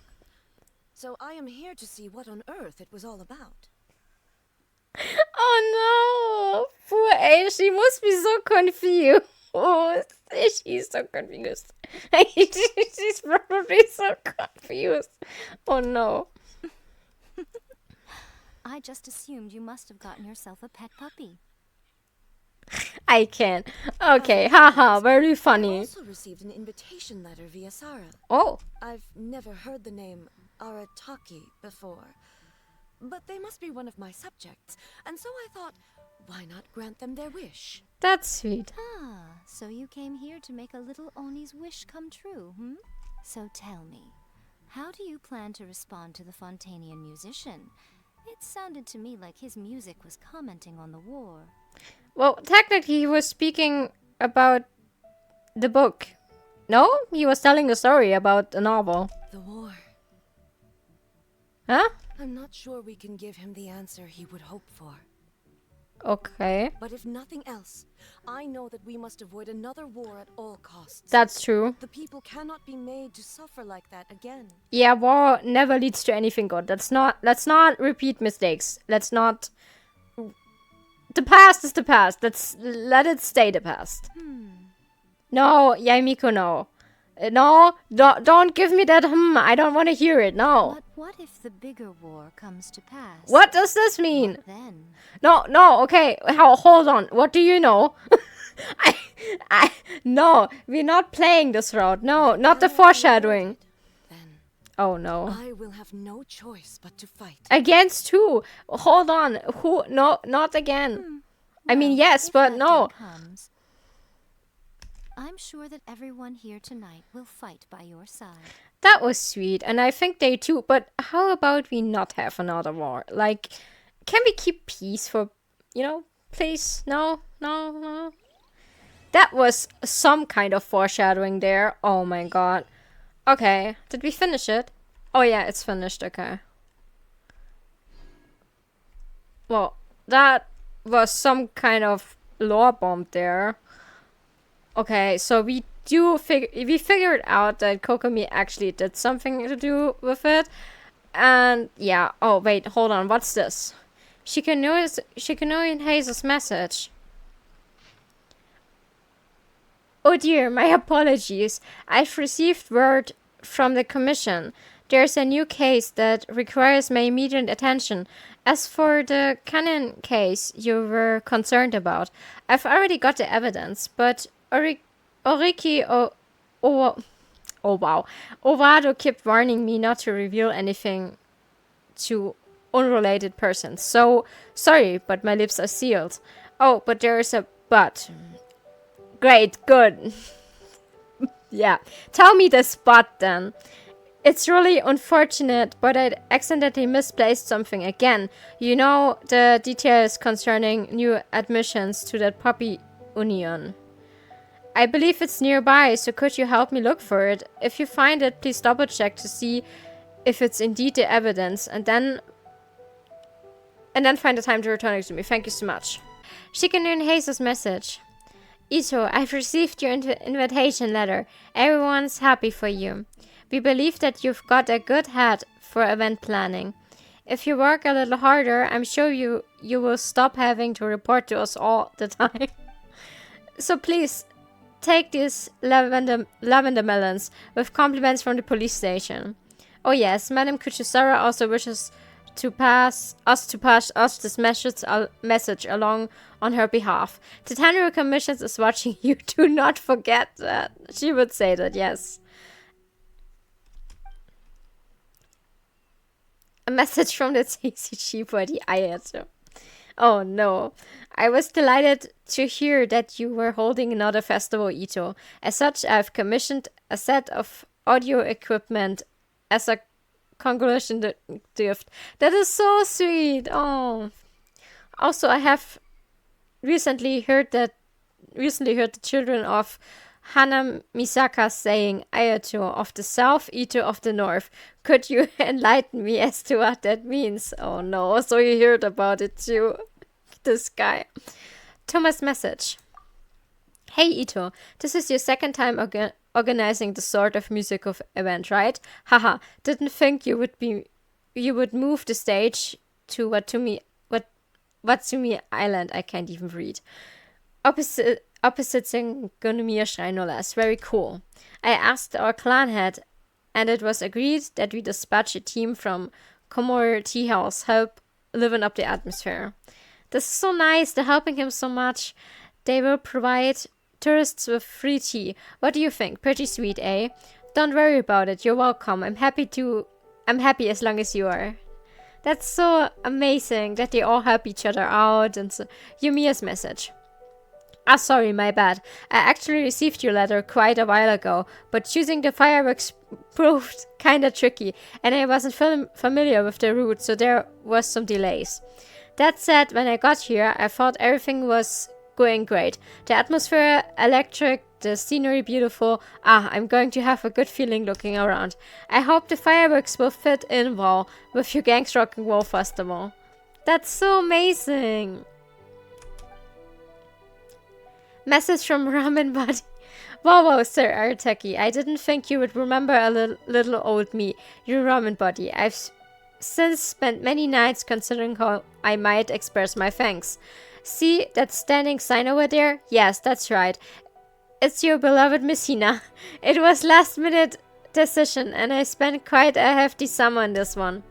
So I am here to see what on earth it was all about. Oh, no. Poor A. She must be so confused. She's so confused. She's probably so confused. Oh, no. I just assumed you must have gotten yourself a pet puppy. I can. Okay, haha, very I funny. also received an invitation letter via Sarah. Oh, I've never heard the name Arataki before, but they must be one of my subjects, and so I thought, why not grant them their wish? that's sweet. Ah, so you came here to make a little Oni's wish come true, hmm? So tell me, how do you plan to respond to the Fontanian musician? It sounded to me like his music was commenting on the war. Well, technically, he was speaking about the book. No? He was telling a story about a novel. The war. Huh? I'm not sure we can give him the answer he would hope for. Okay. But if nothing else, I know that we must avoid another war at all costs. That's true. The people cannot be made to suffer like that again. Yeah, war never leads to anything good. Let's not repeat mistakes. Let's not... The past is the past. Let it stay the past. No, Yaimiko, no. No, don't give me that I don't want to hear it, no. But what if the bigger war comes to pass? What does this mean? What then? No, okay. Hold on. What do you know? No, we're not playing this route. No, not the foreshadowing. Then Oh, no. I will have no choice but to fight. Against who? Hold on. Who? No, not again. I mean, yes, If but that no. day comes, I'm sure that everyone here tonight will fight by your side. That was sweet, and I think they too. But how about we not have another war? Like, can we keep peace for, please? No. That was some kind of foreshadowing there. Oh my god. Okay, did we finish it? Oh yeah, it's finished, okay. Well, that was some kind of lore bomb there. Okay, so we figured out that Kokomi actually did something to do with it. And yeah, oh wait, hold on, what's this? Shikanoyan Haze's message. Oh dear, my apologies. I've received word from the commission. There's a new case that requires my immediate attention. As for the Canon case you were concerned about, I've already got the evidence, but Owado kept warning me not to reveal anything to unrelated persons. So, sorry, but my lips are sealed. Oh, but there is a but. Great, good. Yeah, tell me the spot then. It's really unfortunate, but I accidentally misplaced something again. You know, the details concerning new admissions to that puppy union. I believe it's nearby, so could you help me look for it? If you find it, please double check to see if it's indeed the evidence, and then find the time to return it to me. Thank you so much. Shikanon Haze's message. Itto, I've received your invitation letter. Everyone's happy for you. We believe that you've got a good head for event planning. If you work a little harder, I'm sure you will stop having to report to us all the time. So please, take these lavender melons with compliments from the police station. Oh yes, Madame Kuchisara also wishes to pass us this message along on her behalf. The Tenru Commissions is watching you. Do not forget that. She would say that, yes. A message from the TCG for the Ayato. Oh no. I was delighted to hear that you were holding another festival, Itto. As such, I've commissioned a set of audio equipment as a congratulation gift. That is so sweet. Oh. Also, I have recently heard the children of Hana Misaka saying Ayato of the south, Itto of the north. Could you enlighten me as to what that means? Oh no, so you heard about it too. This guy. Thomas' message. Hey Ito, this is your second time organizing the sort of musical event, right? Haha, didn't think you would move the stage to Watsumi Island. I can't even read. Opposite Gunumir Shrine, no less. Very cool. I asked our clan head, and it was agreed that we dispatch a team from Komor Tea House help liven up the atmosphere. This is so nice. They're helping him so much. They will provide tourists with free tea. What do you think? Pretty sweet, eh? Don't worry about it. You're welcome. I'm happy as long as you are. That's so amazing that they all help each other out. And so, Yumiya's message. Ah, sorry, my bad. I actually received your letter quite a while ago, but choosing the fireworks proved kinda tricky, and I wasn't familiar with the route, so there was some delays. That said, when I got here, I thought everything was going great. The atmosphere electric, the scenery beautiful. Ah, I'm going to have a good feeling looking around. I hope the fireworks will fit in well with your gang's rock and roll festival. That's so amazing. Message from Ramen Buddy. Wow, Sir Arataki. I didn't think you would remember a little old me. You're Ramen Buddy. I've since spent many nights considering how I might express my thanks. See that standing sign over there? Yes, that's right. It's your beloved Messina. It was last minute decision, and I spent quite a hefty sum on this one.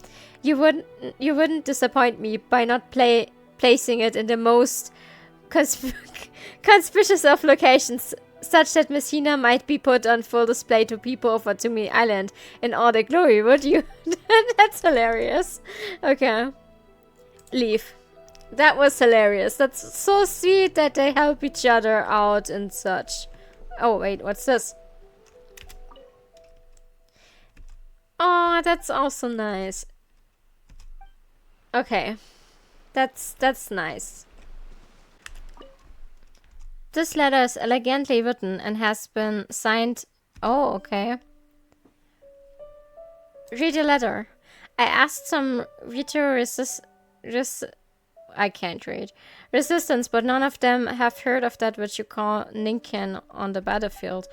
You wouldn't disappoint me by not placing it in the most conspicuous of locations, such that Messina might be put on full display to people of Watsumi Island in all their glory, would you? That's hilarious. Okay. Leave. That was hilarious. That's so sweet that they help each other out and such. Oh, wait, what's this? Oh, that's also nice. Okay. That's nice. This letter is elegantly written and has been signed. Oh, okay. Read the letter. I asked some veto I can't read. Resistance, but none of them have heard of that which you call Ninken on the battlefield.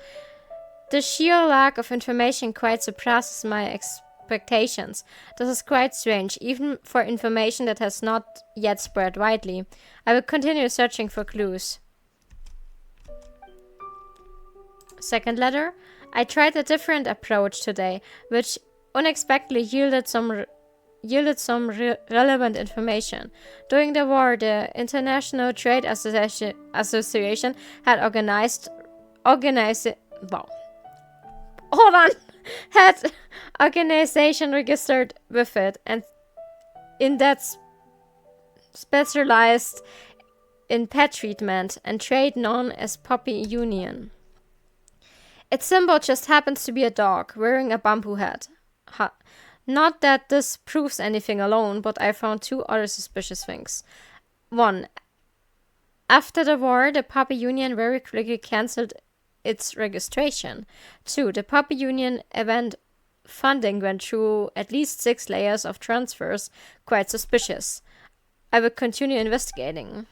The sheer lack of information quite surpasses my expectations. This is quite strange, even for information that has not yet spread widely. I will continue searching for clues. Second letter. I tried a different approach today, which unexpectedly yielded some relevant information. During the war, the International Trade Association had had organization registered with it, and in that specialized in pet treatment and trade known as Puppy Union. Its symbol just happens to be a dog wearing a bamboo hat. Not that this proves anything alone, but I found two other suspicious things. 1. After the war, the Puppy Union very quickly cancelled its registration. 2. The Puppy Union event funding went through at least 6 layers of transfers. Quite suspicious. I will continue investigating.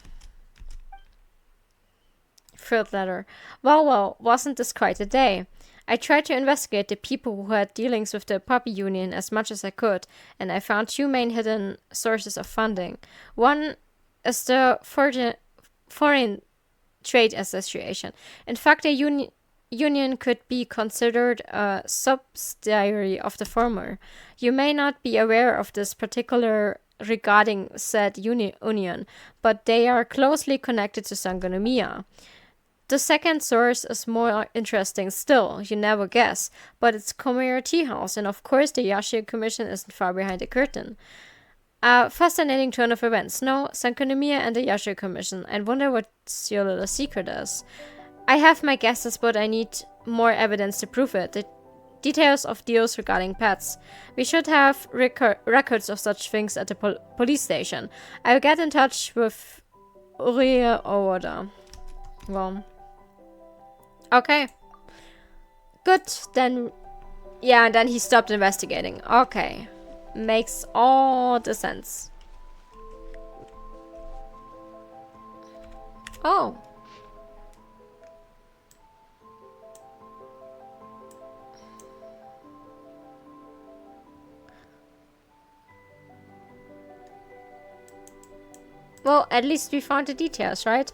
Third letter. Well, wasn't this quite a day? I tried to investigate the people who had dealings with the Puppy Union as much as I could, and I found 2 main hidden sources of funding. One is the Foreign Trade Association. In fact, the union could be considered a subsidiary of the former. You may not be aware of this particular regarding said union, but they are closely connected to Sangonomiya. The second source is more interesting still, you never guess, but it's Komura Tea House, and of course the Yashio Commission isn't far behind the curtain. A fascinating turn of events. No, Sangonomiya and the Yashio Commission. I wonder what your little secret is. I have my guesses, but I need more evidence to prove it. The details of deals regarding pets. We should have records of such things at the police station. I'll get in touch with Uri Oda. Well... Okay. Good, then... Yeah, and then he stopped investigating. Okay. Makes all the sense. Oh. Well, at least we found the details, right?